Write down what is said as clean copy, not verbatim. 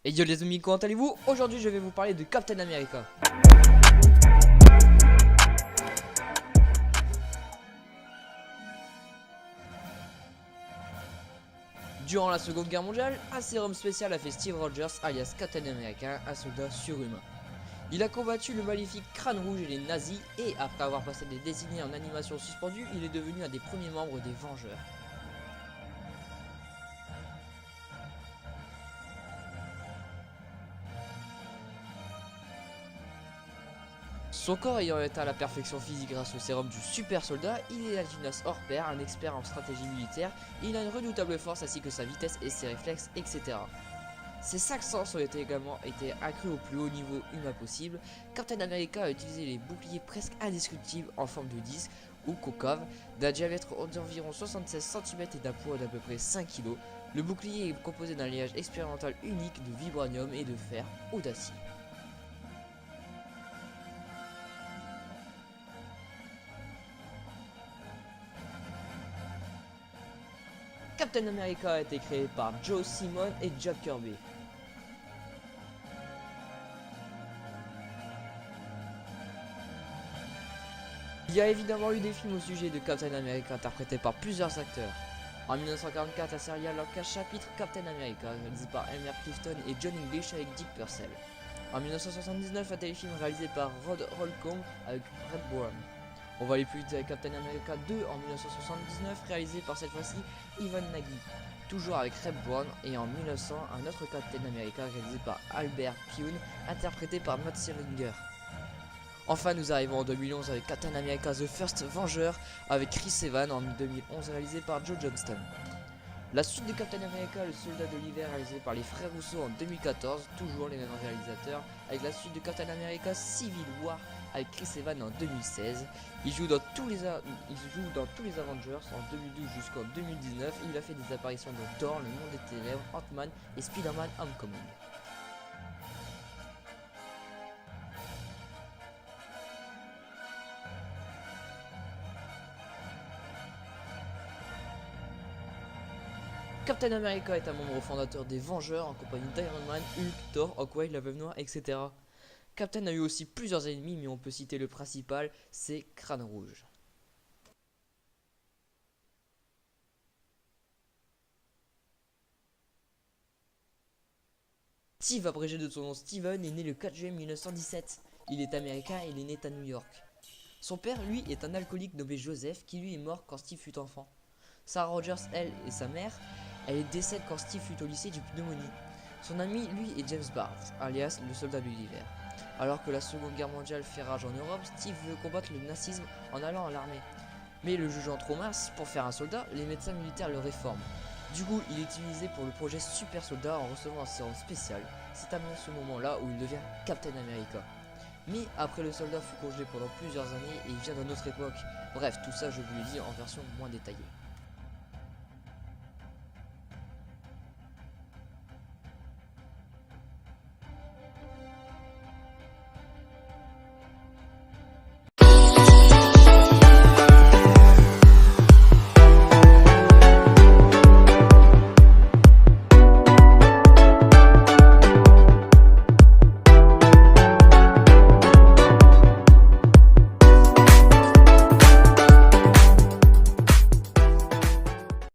Et yo les amis, comment allez-vous? Aujourd'hui je vais vous parler de Captain America. Durant la seconde guerre mondiale, un sérum spécial a fait Steve Rogers alias Captain America un soldat surhumain. Il a combattu le maléfique Crâne Rouge et les nazis et après avoir passé des décennies en animation suspendue, il est devenu un des premiers membres des Vengeurs. Son corps ayant atteint la perfection physique grâce au sérum du super soldat, il est Alginos hors pair, un expert en stratégie militaire, il a une redoutable force ainsi que sa vitesse et ses réflexes, etc. Ses 5 sens ont également été accrus au plus haut niveau humain possible. Captain America a utilisé les boucliers presque indestructibles en forme de disque ou concave, d'un diamètre d'environ 76 cm et d'un poids d'à peu près 5 kg. Le bouclier est composé d'un alliage expérimental unique de vibranium et de fer ou d'acier. Captain America a été créé par Joe Simon et Jack Kirby. Il y a évidemment eu des films au sujet de Captain America interprétés par plusieurs acteurs. En 1944, la série en 15 chapitres Captain America, réalisé par Elmer Clifton et John English avec Dick Purcell. En 1979, un téléfilm réalisé par Rod Holcomb avec Red Brown. On va aller plus vite avec Captain America 2 en 1979, réalisé par cette fois-ci Ivan Nagy, toujours avec Reb Brown, et en 1900, un autre Captain America réalisé par Albert Pyun, interprété par Matt Selinger. Enfin, nous arrivons en 2011 avec Captain America The First Avenger avec Chris Evans en 2011, réalisé par Joe Johnston. La suite de Captain America, le soldat de l'hiver, réalisé par les frères Rousseau en 2014, toujours les mêmes réalisateurs, avec la suite de Captain America Civil War avec Chris Evans en 2016. Il joue dans tous les Avengers en 2012 jusqu'en 2019. Il a fait des apparitions dans Thor, Le Monde des Ténèbres, Ant-Man et Spider-Man Homecoming. Captain America est un membre fondateur des Vengeurs en compagnie d'Iron Man, Hulk, Thor, Hawkeye, la Veuve Noire, etc. Captain a eu aussi plusieurs ennemis, mais on peut citer le principal, c'est Crâne Rouge. Steve, abrégé de son nom Steven, est né le 4 juillet 1917. Il est américain et il est né à New York. Son père, lui, est un alcoolique nommé Joseph, qui lui est mort quand Steve fut enfant. Sarah Rogers, elle, et sa mère, elle décède quand Steve fut au lycée d'une pneumonie. Son ami, lui, est James Bard, alias le soldat de l'hiver. Alors que la seconde guerre mondiale fait rage en Europe, Steve veut combattre le nazisme en allant à l'armée. Mais le jugeant trop mince pour faire un soldat, les médecins militaires le réforment. Du coup, il est utilisé pour le projet Super Soldat en recevant un sérum spécial. C'est à ce moment-là où il devient Captain America. Mais après, le soldat fut congelé pendant plusieurs années et il vient d'une autre époque. Bref, tout ça je vous l'ai dit en version moins détaillée.